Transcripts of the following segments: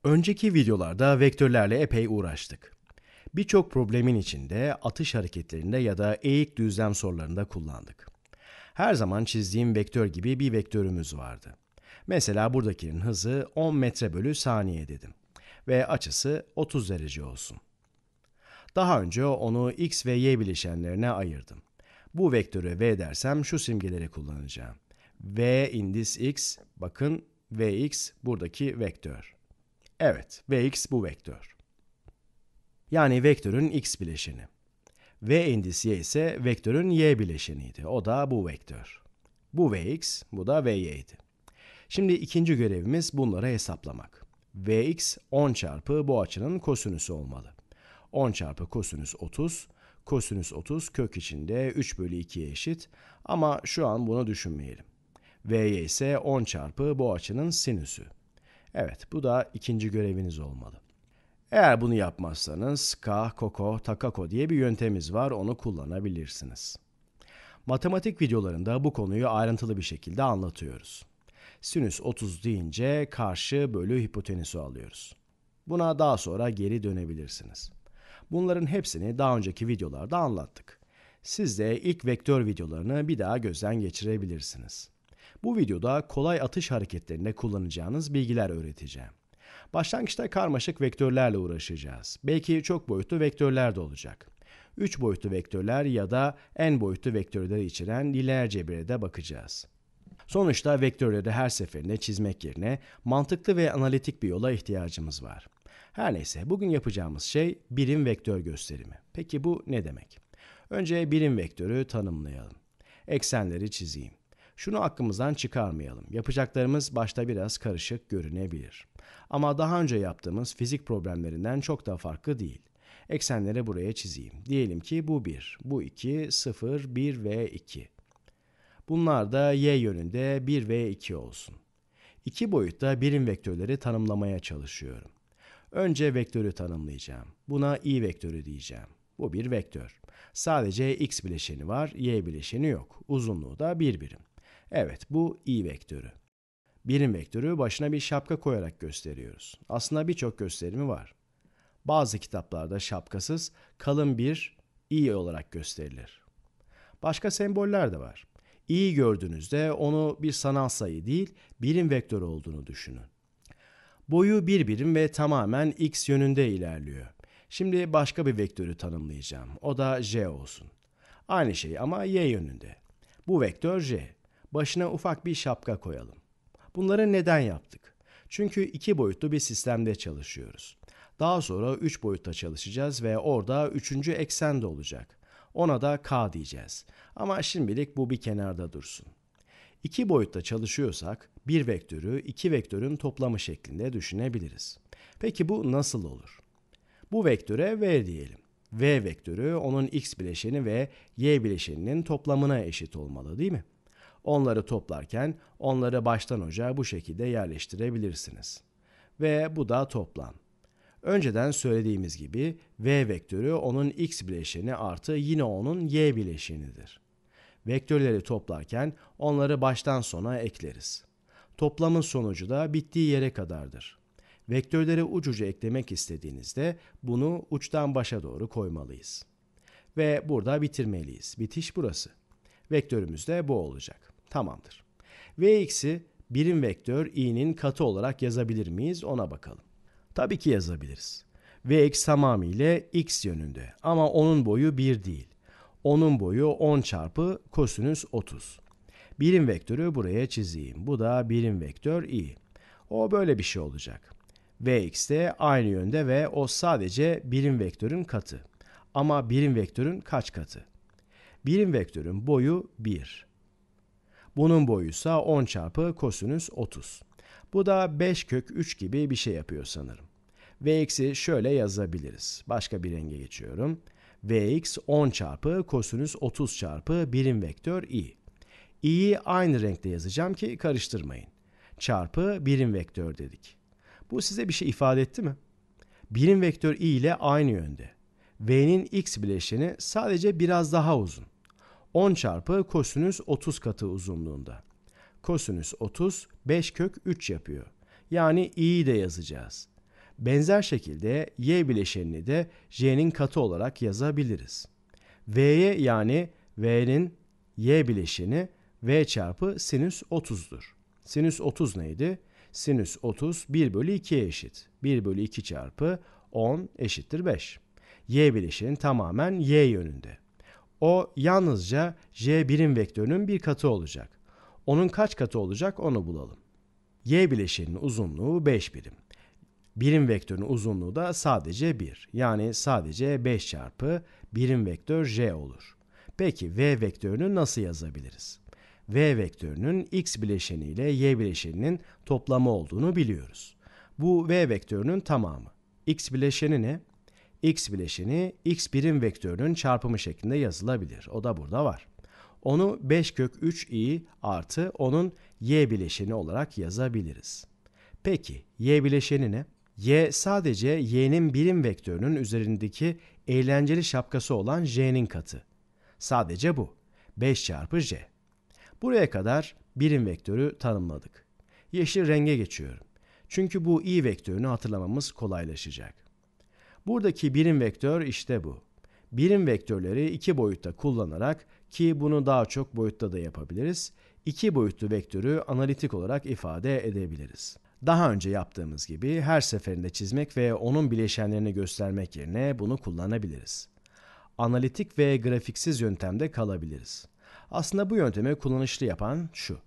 Önceki videolarda vektörlerle epey uğraştık. Birçok problemin içinde atış hareketlerinde ya da eğik düzlem sorularında kullandık. Her zaman çizdiğim vektör gibi bir vektörümüz vardı. Mesela buradakinin hızı 10 metre bölü saniye dedim ve açısı 30 derece olsun. Daha önce onu x ve y bileşenlerine ayırdım. Bu vektörü v dersem şu simgeleri kullanacağım. V indis x, bakın vx buradaki vektör. Evet, vx bu vektör. Yani vektörün x bileşeni. V indis y ise vektörün y bileşeniydi. O da bu vektör. Bu vx, bu da vy'ydi. Şimdi ikinci görevimiz bunları hesaplamak. Vx 10 çarpı bu açının kosinüsü olmalı. 10 çarpı kosinüs 30, kosinüs 30 kök içinde 3 bölü 2'ye eşit ama şu an bunu düşünmeyelim. Vy ise 10 çarpı bu açının sinüsü. Evet, bu da ikinci göreviniz olmalı. Eğer bunu yapmazsanız K, Koko, Takako diye bir yöntemimiz var, onu kullanabilirsiniz. Matematik videolarında bu konuyu ayrıntılı bir şekilde anlatıyoruz. Sinüs 30 deyince karşı bölü hipotenüsü alıyoruz. Buna daha sonra geri dönebilirsiniz. Bunların hepsini daha önceki videolarda anlattık. Siz de ilk vektör videolarını bir daha gözden geçirebilirsiniz. Bu videoda kolay atış hareketlerinde kullanacağınız bilgiler öğreteceğim. Başlangıçta karmaşık vektörlerle uğraşacağız. Belki çok boyutlu vektörler de olacak. 3 boyutlu vektörler ya da n boyutlu vektörleri içeren lineer cebreye de bakacağız. Sonuçta vektörleri her seferinde çizmek yerine mantıklı ve analitik bir yola ihtiyacımız var. Her neyse, bugün yapacağımız şey birim vektör gösterimi. Peki bu ne demek? Önce birim vektörü tanımlayalım. Eksenleri çizeyim. Şunu aklımızdan çıkarmayalım. Yapacaklarımız başta biraz karışık görünebilir. Ama daha önce yaptığımız fizik problemlerinden çok da farklı değil. Eksenleri buraya çizeyim. Diyelim ki bu 1, bu 2, 0, 1 ve 2. Bunlar da y yönünde 1 ve 2 olsun. İki boyutta birim vektörleri tanımlamaya çalışıyorum. Önce vektörü tanımlayacağım. Buna i vektörü diyeceğim. Bu bir vektör. Sadece x bileşeni var, y bileşeni yok. Uzunluğu da 1 birim. Evet, bu i vektörü. Birim vektörü başına bir şapka koyarak gösteriyoruz. Aslında birçok gösterimi var. Bazı kitaplarda şapkasız kalın bir i olarak gösterilir. Başka semboller de var. İ'yi gördüğünüzde onu bir sanal sayı değil, birim vektör olduğunu düşünün. Boyu 1 birim ve tamamen x yönünde ilerliyor. Şimdi başka bir vektörü tanımlayacağım. O da j olsun. Aynı şey ama y yönünde. Bu vektör j. Başına ufak bir şapka koyalım. Bunları neden yaptık? Çünkü 2 boyutlu bir sistemde çalışıyoruz. Daha sonra 3 boyutta çalışacağız ve orada 3. eksen de olacak. Ona da k diyeceğiz. Ama şimdilik bu bir kenarda dursun. 2 boyutta çalışıyorsak bir vektörü 2 vektörün toplamı şeklinde düşünebiliriz. Peki bu nasıl olur? Bu vektöre v diyelim. V vektörü onun x bileşeni ve y bileşeninin toplamına eşit olmalı, değil mi? Onları toplarken onları baştan uca bu şekilde yerleştirebilirsiniz. Ve bu da toplam. Önceden söylediğimiz gibi v vektörü onun x bileşeni artı yine onun y bileşenidir. Vektörleri toplarken onları baştan sona ekleriz. Toplamın sonucu da bittiği yere kadardır. Vektörleri uç uca eklemek istediğinizde bunu uçtan başa doğru koymalıyız. Ve burada bitirmeliyiz. Bitiş burası. Vektörümüz de bu olacak. Tamamdır. Vx'i birim vektör i'nin katı olarak yazabilir miyiz? Ona bakalım. Tabii ki yazabiliriz. Vx tamamıyla x yönünde ama onun boyu 1 değil. Onun boyu 10 çarpı kosinüs 30. Birim vektörü buraya çizeyim. Bu da birim vektör i. O böyle bir şey olacak. Vx de aynı yönde ve o sadece birim vektörün katı. Ama birim vektörün kaç katı? Birim vektörün boyu 1. Bunun boyuysa 10 çarpı kosinüs 30. Bu da 5 kök 3 gibi bir şey yapıyor sanırım. Vx'i şöyle yazabiliriz. Başka bir renge geçiyorum. Vx 10 çarpı kosinüs 30 çarpı birim vektör i. i'yi aynı renkte yazacağım ki karıştırmayın. Çarpı birim vektör dedik. Bu size bir şey ifade etti mi? Birim vektör i ile aynı yönde. V'nin x bileşeni sadece biraz daha uzun. 10 çarpı kosinüs 30 katı uzunluğunda. Kosinüs 30 5 kök 3 yapıyor. Yani i'yi de yazacağız. Benzer şekilde y bileşenini de j'nin katı olarak yazabiliriz. V'ye yani v'nin y bileşeni v çarpı sinüs 30'dur. Sinüs 30 neydi? Sinüs 30 1 bölü 2'ye eşit. 1 bölü 2 çarpı 10 eşittir 5. Y bileşeni tamamen y yönünde. O yalnızca j birim vektörünün bir katı olacak. Onun kaç katı olacak onu bulalım. Y bileşeninin uzunluğu 5 birim. Birim vektörün uzunluğu da sadece 1. Yani sadece 5 çarpı birim vektör j olur. Peki v vektörünü nasıl yazabiliriz? V vektörünün x bileşeni ile y bileşeninin toplamı olduğunu biliyoruz. Bu v vektörünün tamamı. X bileşeni ne? X bileşeni x birim vektörünün çarpımı şeklinde yazılabilir. O da burada var. Onu 5 kök 3i artı onun y bileşeni olarak yazabiliriz. Peki y bileşeni ne? Y sadece y'nin birim vektörünün üzerindeki eğlenceli şapkası olan j'nin katı. Sadece bu. 5 çarpı j. Buraya kadar birim vektörü tanımladık. Yeşil renge geçiyorum. Çünkü bu i vektörünü hatırlamamız kolaylaşacak. Buradaki birim vektör işte bu. Birim vektörleri iki boyutta kullanarak, ki bunu daha çok boyutta da yapabiliriz, iki boyutlu vektörü analitik olarak ifade edebiliriz. Daha önce yaptığımız gibi her seferinde çizmek ve onun bileşenlerini göstermek yerine bunu kullanabiliriz. Analitik ve grafiksiz yöntemde kalabiliriz. Aslında bu yöntemi kullanışlı yapan şu.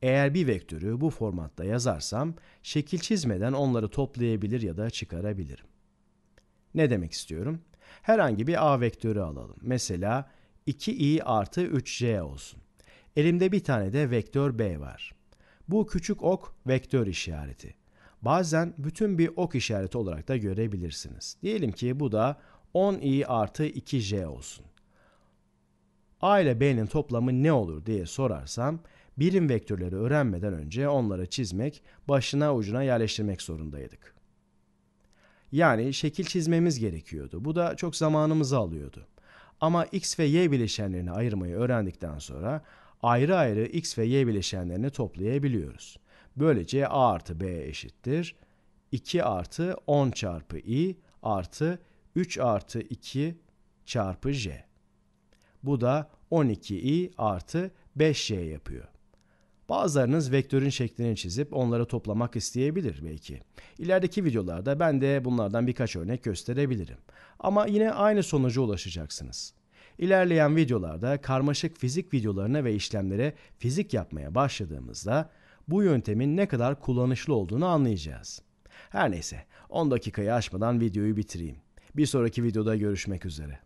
Eğer bir vektörü bu formatta yazarsam, şekil çizmeden onları toplayabilir ya da çıkarabilirim. Ne demek istiyorum? Herhangi bir a vektörü alalım. Mesela 2i artı 3j olsun. Elimde bir tane de vektör b var. Bu küçük ok vektör işareti. Bazen bütün bir ok işareti olarak da görebilirsiniz. Diyelim ki bu da 10i artı 2j olsun. A ile b'nin toplamı ne olur diye sorarsam, birim vektörleri öğrenmeden önce onları çizmek, başına ucuna yerleştirmek zorundaydık. Yani şekil çizmemiz gerekiyordu. Bu da çok zamanımızı alıyordu. Ama x ve y bileşenlerini ayırmayı öğrendikten sonra ayrı ayrı x ve y bileşenlerini toplayabiliyoruz. Böylece a artı b eşittir 2 artı 10 çarpı i artı 3 artı 2 çarpı j. Bu da 12i artı 5j yapıyor. Bazılarınız vektörün şeklini çizip onları toplamak isteyebilir belki. İlerideki videolarda ben de bunlardan birkaç örnek gösterebilirim. Ama yine aynı sonuca ulaşacaksınız. İlerleyen videolarda karmaşık fizik videolarına ve işlemlere fizik yapmaya başladığımızda bu yöntemin ne kadar kullanışlı olduğunu anlayacağız. Her neyse, 10 dakikayı aşmadan videoyu bitireyim. Bir sonraki videoda görüşmek üzere.